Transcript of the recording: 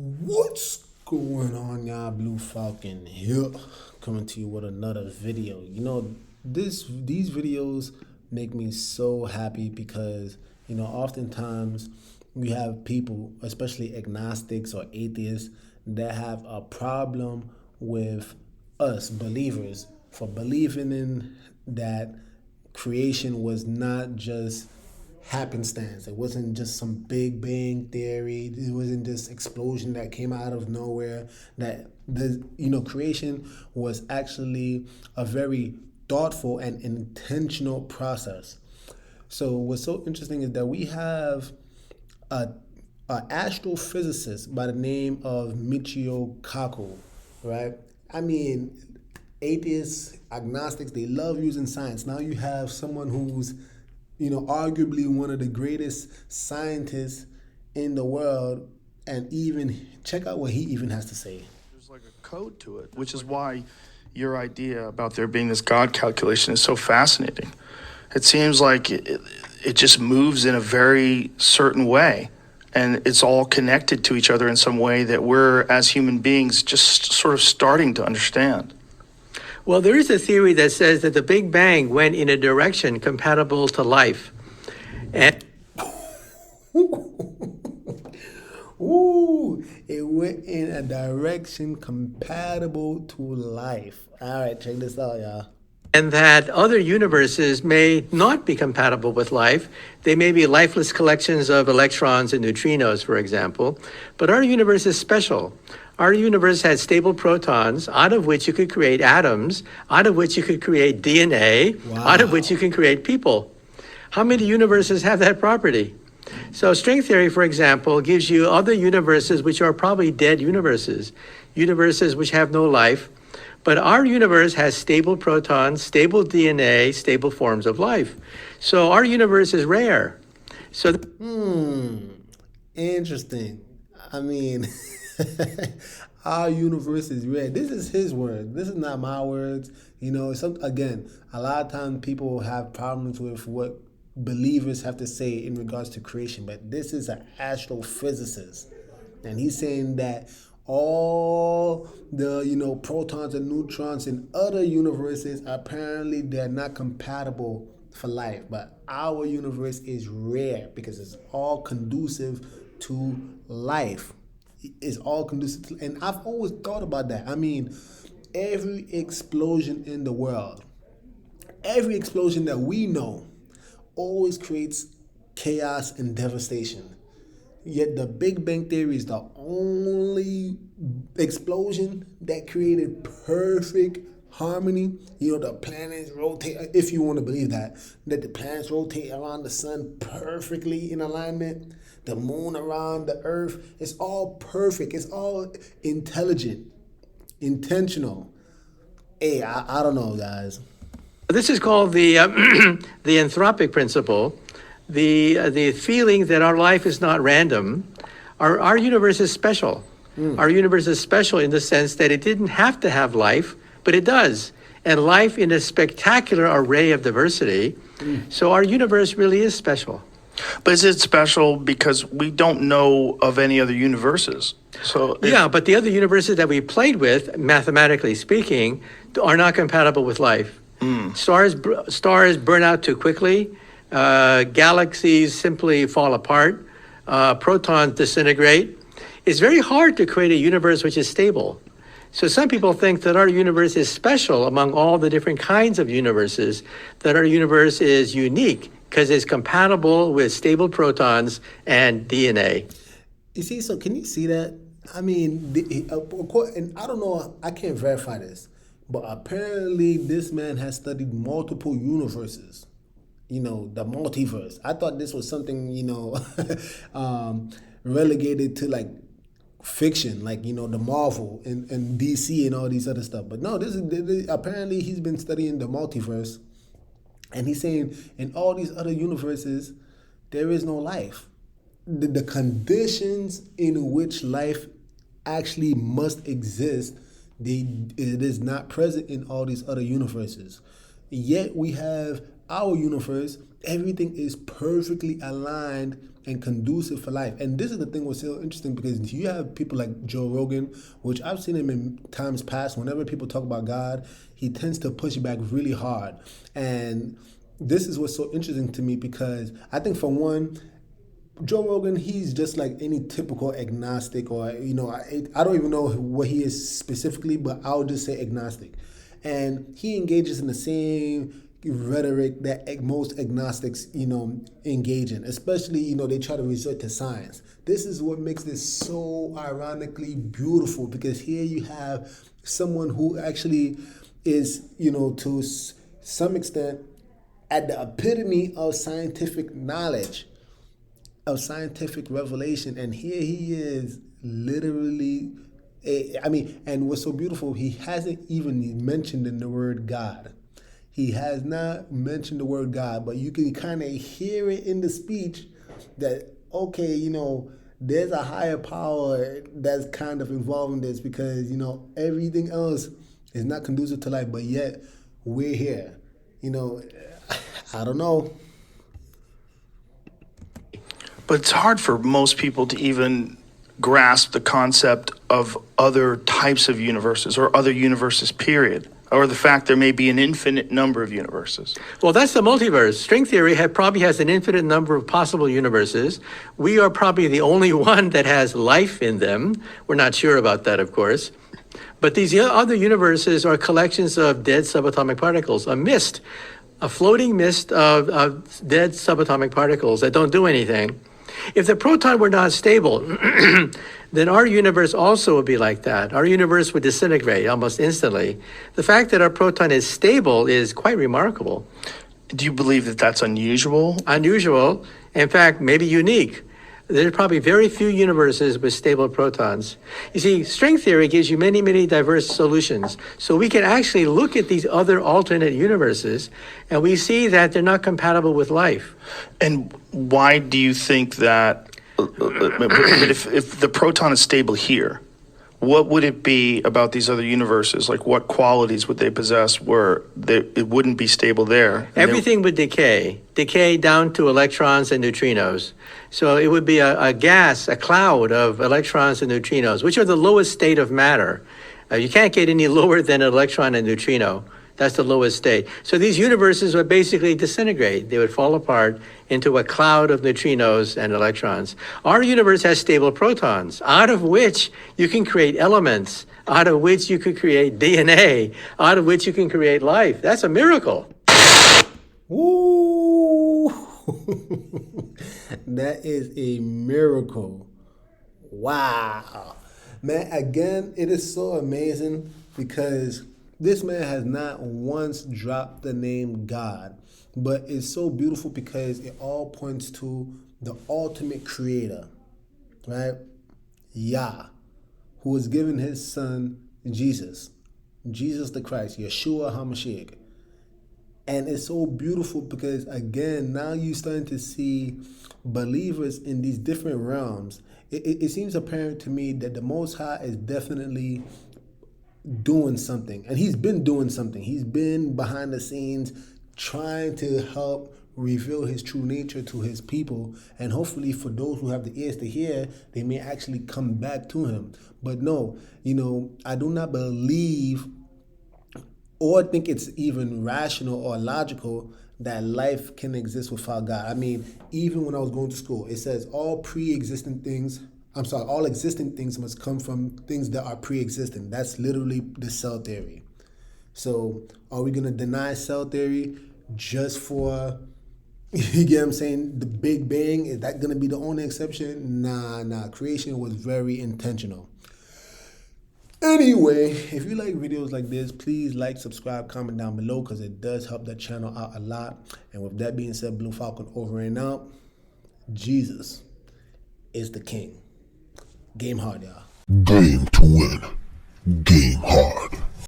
What's going on, y'all? Blue Falcon here, coming to you with another video. These videos make me so happy because oftentimes we have people, especially agnostics or atheists, that have a problem with us believers for believing in that creation was not just happenstance. It wasn't just some Big Bang theory. It wasn't just explosion that came out of nowhere. That the creation was actually a very thoughtful and intentional process. So what's so interesting is that we have a astrophysicist by the name of Michio Kaku, right? I mean, atheists, agnostics, they love using science. Now you have someone who's arguably one of the greatest scientists in the world, and even check out what he even has to say. There's like a code to it, which is why your idea about there being this God calculation is so fascinating. It seems like it just moves in a very certain way, and it's all connected to each other in some way that we're, as human beings, just sort of starting to understand. Well, there is a theory that says that the Big Bang went in a direction compatible to life. And Ooh, it went in a direction compatible to life. All right, check this out, y'all. and that other universes may not be compatible with life. They may be lifeless collections of electrons and neutrinos, for example. But our universe is special. Our universe has stable protons, out of which you could create atoms, out of which you could create DNA, out of which you can create people. How many universes have that property? So string theory, for example, gives you other universes which are probably dead universes, universes which have no life. But our universe has stable protons, stable DNA, stable forms of life. So our universe is rare. So Interesting. I mean, our universe is rare. This is his word. This is not my words. Again, a lot of times people have problems with what believers have to say in regards to creation, but this is an astrophysicist, and he's saying that all the protons and neutrons in other universes, apparently they're not compatible for life, but our universe is rare because it's all conducive to life. It's all conducive to, and I've always thought about that. I mean, every explosion in the world, every explosion that we know, always creates chaos and devastation. Yet the Big Bang Theory is the only explosion that created perfect harmony. The planets rotate, if you want to believe that the planets rotate around the sun perfectly in alignment. The moon around the earth. It's all perfect. It's all intelligent, intentional. Hey, I don't know, guys. this is called the the anthropic principle, the feeling that our life is not random. Our universe is special. Our universe is special in the sense that it didn't have to have life, but it does. And life in a spectacular array of diversity. So our universe really is special. But is it special because we don't know of any other universes? Yeah, but the other universes that we played with, mathematically speaking, are not compatible with life. Stars burn out too quickly. Galaxies simply fall apart. Protons disintegrate. It's very hard to create a universe which is stable. So some people think that our universe is special among all the different kinds of universes, that our universe is unique because it's compatible with stable protons and DNA. You see, so can you see that? I mean, and I don't know, I can't verify this, but apparently this man has studied multiple universes. The multiverse. I thought this was something, relegated to like fiction, like, the Marvel and DC and all these other stuff. But no, this is apparently he's been studying the multiverse, and he's saying in all these other universes, there is no life. The conditions in which life actually must exist, it is not present in all these other universes. Yet we have our universe. Everything is perfectly aligned and conducive for life. And this is the thing what's so interesting, because you have people like Joe Rogan, which I've seen him in times past. Whenever people talk about God, he tends to push back really hard. And this is what's so interesting to me, because I think, for one, Joe Rogan, he's just like any typical agnostic, or, I don't even know what he is specifically, but I'll just say agnostic. And he engages in the same rhetoric that most agnostics, engage in. Especially, they try to resort to science. This is what makes this so ironically beautiful, because here you have someone who actually is, to some extent, at the epitome of scientific knowledge, of scientific revelation, and here he is literally, and what's so beautiful, he hasn't even mentioned in the word God. He has not mentioned the word God, but you can kind of hear it in the speech that, okay, there's a higher power that's kind of involved in this, because, everything else is not conducive to life, but yet we're here. I don't know. But it's hard for most people to even grasp the concept of other types of universes, or other universes, period, or the fact there may be an infinite number of universes. Well, that's the multiverse. String theory probably has an infinite number of possible universes. We are probably the only one that has life in them. We're not sure about that, of course. But these other universes are collections of dead subatomic particles, a mist, a floating mist of dead subatomic particles that don't do anything. If the proton were not stable, then our universe also would be like that. Our universe would disintegrate almost instantly. The fact that our proton is stable is quite remarkable. Do you believe that that's unusual? Unusual, in fact, maybe unique. There are probably very few universes with stable protons. You see, string theory gives you many, many diverse solutions. So we can actually look at these other alternate universes, and we see that they're not compatible with life. And why do you think that, if the proton is stable here, what would it be about these other universes? Like, what qualities would they possess where it wouldn't be stable there? Everything would decay down to electrons and neutrinos. So it would be a gas, a cloud of electrons and neutrinos, which are the lowest state of matter. You can't get any lower than an electron and neutrino. That's the lowest state. So these universes would basically disintegrate. They would fall apart into a cloud of neutrinos and electrons. Our universe has stable protons, out of which you can create elements, out of which you could create DNA, out of which you can create life. That's a miracle. Ooh, that is a miracle. Wow. Man, again, it is so amazing, because this man has not once dropped the name God, but it's so beautiful because it all points to the ultimate creator, right? Yah, who was given his son, Jesus the Christ, Yeshua HaMashiach. And it's so beautiful because, again, now you're starting to see believers in these different realms. It seems apparent to me that the Most High is definitely doing something, and he's been doing something. He's been behind the scenes trying to help reveal his true nature to his people, and hopefully for those who have the ears to hear, they may actually come back to him. But no, I do not believe or think it's even rational or logical that life can exist without God. I mean, even when I was going to school, it says all existing things must come from things that are pre-existing. That's literally the cell theory. So are we going to deny cell theory just for, you get what I'm saying, the Big Bang? Is that going to be the only exception? Nah. Creation was very intentional. Anyway, if you like videos like this, please like, subscribe, comment down below, because it does help the channel out a lot. And with that being said, Blue Falcon over and out. Jesus is the king. Game hard, y'all. Game to win. Game hard.